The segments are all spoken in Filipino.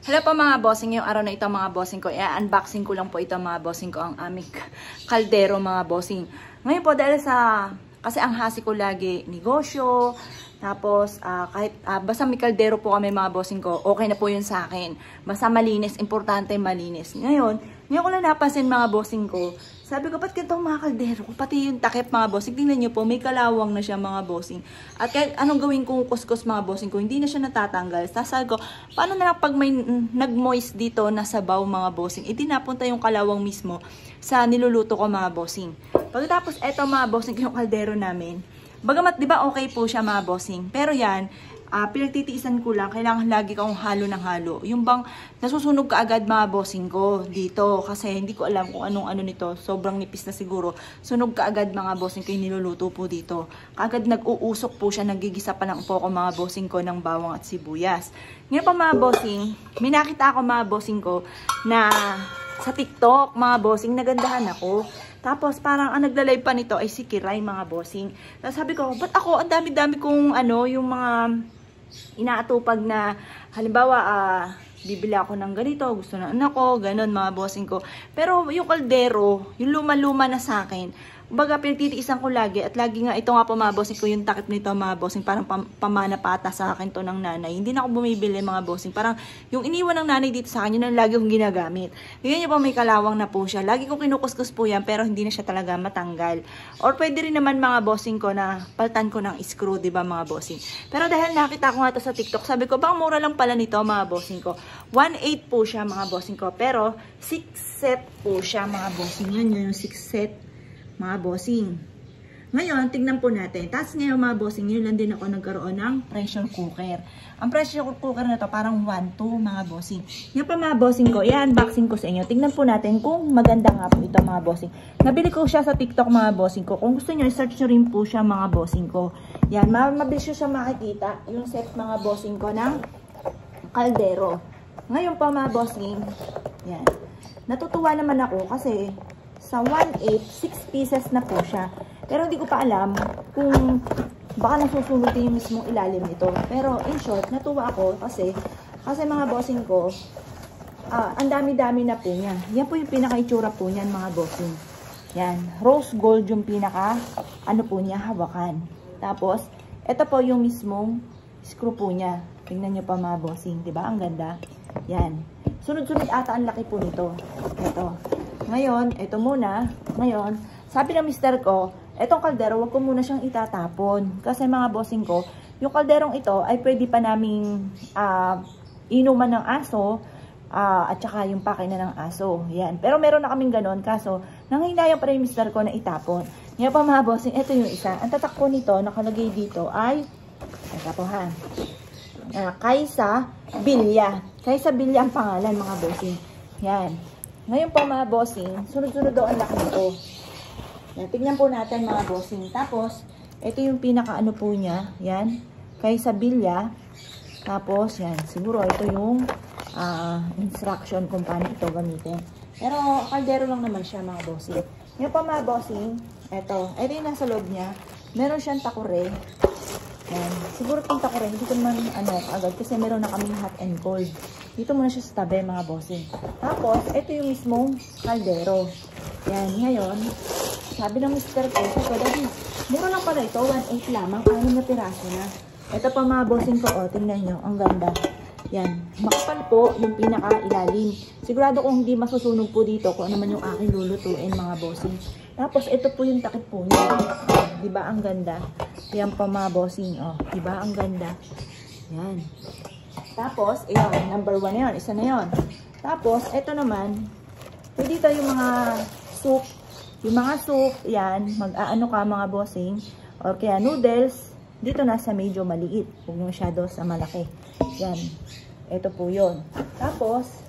Hello po mga bossing, yung araw na ito mga bossing ko, unboxing ko lang po ito mga bossing ko, ang aming kaldero mga bossing. Ngayon po dahil kasi ang hasi ko lagi negosyo, tapos kahit basta may kaldero po kami mga bossing ko, okay na po yun sa akin. Basta malinis, importante malinis. Ngayon ko lang napansin mga bossing ko, sabi ko, ba't ganito mga kaldero ko? Pati yung takip mga bossing. Tingnan nyo po, may kalawang na siya mga bossing. At kahit anong gawin kong kuskus mga bossing ko, hindi na siya natatanggal. Sasabi ko, paano na lang pag may nag-moist dito na sabaw mga bossing? Hindi napunta yung kalawang mismo sa niluluto ko mga bossing. Pagkatapos, eto mga bossing, yung kaldero namin. Bagamat, di ba okay po siya mga bossing? Pero yan, pinagtitiisan ko lang, kailangan lagi akong halo ng halo. Yung bang nasusunog ka agad mga bossing ko dito. Kasi hindi ko alam kung anong ano nito. Sobrang nipis na siguro. Sunog ka agad mga bossing ko yung niluluto po dito. Kaagad nag-uusok po siya. Nagigisa pa lang po ako mga bossing ko ng bawang at sibuyas. Ngayon pa mga bossing, may nakita ako mga bossing ko na sa TikTok mga bossing, nagandahan ako. Tapos parang ang nagla-live pa nito ay si Kiray mga bossing. Tapos sabi ko, ba't ako ang dami-dami kong yung mga inaatupag na halimbawa bibili ako ng ganito, gusto na anak ko, ganun mga bossing ko. Pero yung kaldero, yung luma-luma na sa akin, baga pinagtitiisan ko lagi at lagi nga ito nga po mga bossing ko yung takip nito mga bossing, parang pamana pata sa akin to ng nanay. Hindi na ako bumibili mga bossing, parang yung iniwan ng nanay dito sa akin yun ang lagi kong ginagamit. Ngayon po may kalawang na po siya, lagi kong kinukuskus po yan pero hindi na siya talaga matanggal. Or pwede rin naman mga bossing ko na paltan ko ng screw, di ba mga bossing. Pero dahil nakita ko nga to sa TikTok, sabi ko bang mura lang pala nito mga bossing ko. 1.8 po siya mga bossing ko, pero 6 set po siya mga bossing. Yan yung 6 set mga bossing. Ngayon, tignan po natin. Tapos ngayon mga bossing, yun lang din ako nagkaroon ng pressure cooker. Ang pressure cooker na to parang 1.2 mga bossing. Yan pa mga bossing ko, i-unboxing ko sa inyo. Tignan po natin kung maganda nga po ito mga bossing. Nabili ko siya sa TikTok mga bossing ko. Kung gusto nyo, i-search nyo rin po siya mga bossing ko. Yan, mabilis siya makikita. Yung set mga bossing ko ng kaldero. Ngayon pa mga bossing, yan. Natutuwa naman ako kasi sa 1.8, 6 pieces na po siya. Pero hindi ko pa alam kung baka nasusunod yung mismong ilalim nito. Pero in short, natuwa ako kasi mga bossing ko, ang dami-dami na po niya. Yan po yung pinaka-itsura po niyan mga bossing. Yan, rose gold yung pinaka, po niya, hawakan. Tapos, ito po yung mismong screw po niya. Tingnan nyo pa mga bossing, diba? Ang ganda. Yan. Sunod-sunod ata ang laki po nito. Ito. Ngayon, ito muna. Ngayon, sabi ng mister ko, etong kaldero, wag ko muna siyang itatapon. Kasi mga bossing ko, yung kalderong ito ay pwede pa naming inuman ng aso at saka yung pakain na ng aso. Yan. Pero meron na kaming ganon. Kaso, nanghihinayang pa rin yung mister ko na itapon. Ngayon pa mga bossing, ito yung isa. Ang tatak po nito, nakalagay dito ay, ito po ha, Kaysa Bilya. Kaysa Bilya ang pangalan mga bossing. Yan. Ngayon po mga bossing, sunod-sunod daw ang laki nito. Yan, tignan po natin mga bossing. Tapos, ito yung pinaka-ano po niya. Yan. Kaysa Bilya. Tapos, yan. Siguro ito yung instruction kung paano ito gamitin. Pero, kaldero lang naman siya mga bossing. Ngayon po mga bossing, ito yung nasa loob niya. Meron siyang takure. Yan. Siguro itong takure, hindi ko naman agad kasi meron na kaming hot and cold. Dito muna siya sa tabi mga bossing. Tapos, ito yung mismong kaldero. Yan, ngayon, sabi ng mister ko, daddy, mura lang pala ito, 1.8 lamang, 6 na piraso na. Ito pa mga bossing ko, tingnan nyo, ang ganda. Yan, makapal po yung pinaka-ilalim. Sigurado kung hindi masusunog po dito kung ano man yung aking lulutuin mga bossing. Tapos, ito po yung takip po niya. Diba ang ganda? Yan pa mga bossing, diba ang ganda? Yan. Tapos, ayan, number 1 na yun. Isa na yun. Tapos, ito naman, dito yung mga soup. Yung mga soup, yan, mag-aano ka mga bossing. Or kaya noodles, dito nasa medyo maliit. Huwag nyo masyado sa malaki. Yan. Ito po yun. Tapos,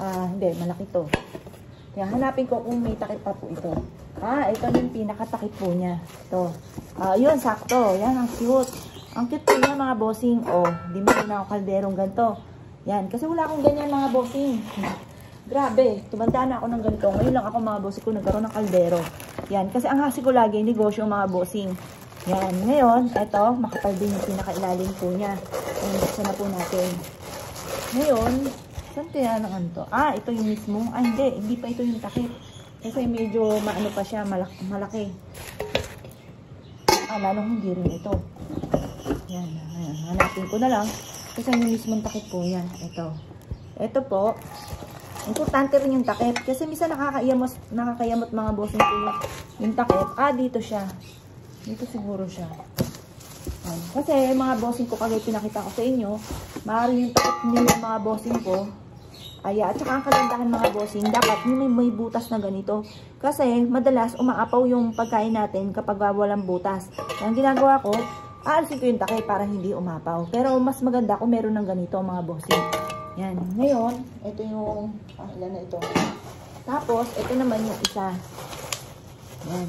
hindi, malaki to. Yan, hanapin ko kung may takip pa po ito. Ito yung pinakatakip po niya. Ito. Yun, sakto. Yan, ang cute. Ang cute po niya mga bossing. Di mo na ako kalderong ganito. Yan, kasi wala akong ganyan mga bossing. Grabe, tumanda na ako ng ganito. Ngayon lang ako mga bossing ko nagkaroon ng kaldero. Yan, kasi ang hasi ko lagi, negosyo mga bossing. Yan, ngayon, ito, makapal din yung pinakailalim po niya. Buksan na po natin. Ngayon, saan kaya naman to? Ah, ito yung mismo. Ah, hindi pa ito yung takip. Kasi medyo maano pa siya, malaki. Ah, lalong hindi rin ito. Yan, hanapin ko na lang. Kasi yung mismong takip po yan. Ito po. Importante rin yung takip. Kasi minsan nakakayamot mga bossing ko yung takip. Ah, dito siya. Dito siguro siya. Yan. Kasi mga bossing ko, kagaya pinakita ko sa inyo, maaaring yung takip nyo yung mga bossing ko. At saka ang kagandahan mga bossing, dapat may butas na ganito. Kasi madalas umaapaw yung pagkain natin kapag walang butas. Ang ginagawa ko, aalisin ko yung takip para hindi umapaw. Pero mas maganda kung meron ng ganito mga bossing. Yan. Ngayon, ito yung, ilan na ito. Tapos, ito naman yung isa. Yan.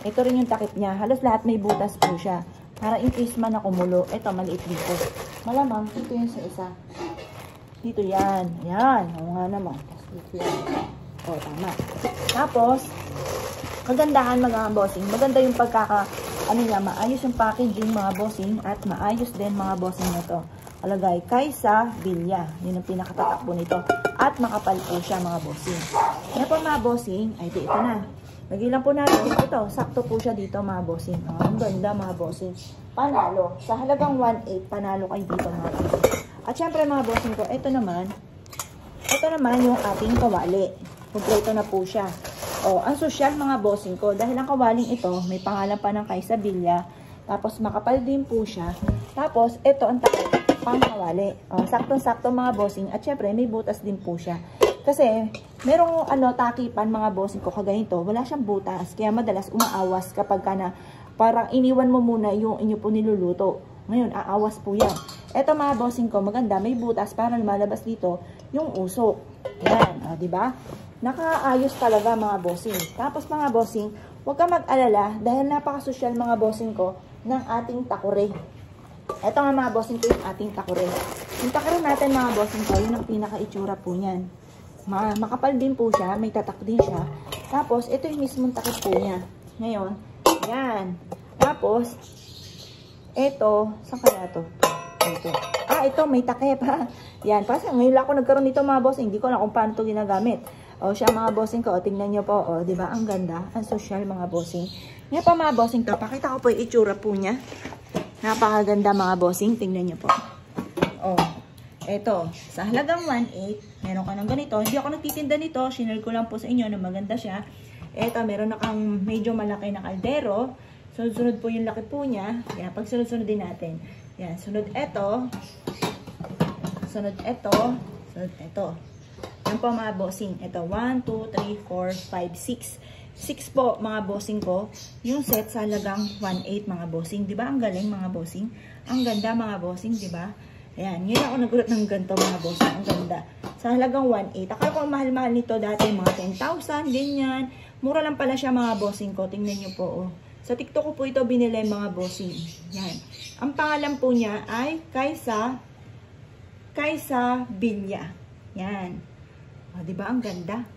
Ito rin yung takip niya. Halos lahat may butas po siya. Para in case man na kumulo. Ito, maliit dito. Malamang, ito yung sa isa. Dito yan. Yan. Oo nga naman. Dito yan. O, tama. Tapos, kagandahan mga bossing. Maganda yung maayos yung packaging mga bossing. At maayos din mga bossing na to. Alagay, Kaysa Villa. Yun ang pinakatatakbo nito. At makapal po siya mga bossing. Yan po mga bossing. Ay, ito na. Nagilan po natin. Ito, sakto po siya dito mga bossing. Ang ganda mga bossing. Panalo. Sa halagang 1.8, panalo kayo dito mga bossing. At syempre mga bossing ko, ito naman yung ating kawali. Kompleto na po siya. O, ang social mga bossing ko, dahil ang kawaling ito, may pangalan pa ng Kaysa Villa. Tapos makapal din po siya. Tapos, ito ang pang kawali. O, saktong-sakto mga bossing. At syempre, may butas din po siya. Kasi, merong takipan mga bossing ko kaganito, wala siyang butas. Kaya madalas umaawas kapag parang iniwan mo muna yung inyo po niluluto. Ngayon, aawas po yan. Eto mga bossing ko, maganda, may butas para lumalabas dito yung usok. Yan, diba? Nakaayos talaga mga bossing. Tapos mga bossing, huwag ka mag-alala dahil napaka-social mga bossing ko ng ating takore. Eto nga mga bossing ko yung ating takore. Yung takore natin mga bossing ko, yun ang pinaka-itsura po niyan. Makapal din po siya, may tatak din siya. Tapos, ito yung mismong takip po niya. Ngayon, yan. Tapos, ito, saan kaya ito? Ito. Ah, ito, may takip ha. Yan, kasi ngayon lang ako nagkaroon nito mga bossing. Hindi ko na kung paano ito ginagamit. O, siya mga bossing ko, tingnan nyo po. O, diba? Ang ganda. Ang social mga bossing. Ngayon pa mga bossing to, pakita ko po yung itsura po niya. Napakaganda mga bossing. Tingnan nyo po. O, eto, sa halagang 1.8, meron ka ng ganito. Hindi ako nagtitinda nito. Shinare ko lang po sa inyo na maganda siya. Eto, meron na kang medyo malaki na kaldero. Sunod-sunod po yung laki po niya. Yan, pag sunod-sunod din natin. Yan, sunod eto. Sunod eto. Sunod eto. Yan po mga bossing. Ito, 1, 2, 3, 4, 5, 6. 6 po mga bossing ko. Yung set sa halagang 1.8 mga bossing. Diba? Ang galing mga bossing. Ang ganda mga bossing, diba? Ayan, ngayon ako nagulat ng ganito mga bossing. Ang ganda. Sa halagang 1.8. Akala ko mahal-mahal nito dati mga 10,000, ganyan. Mura lang pala siya mga bossing ko. Tingnan nyo po, oh. Sa TikTok ko po ito binili mga bossing. Yan. Ang pangalan po niya ay Kaysa Villa. Yan. O, diba? Ang ganda.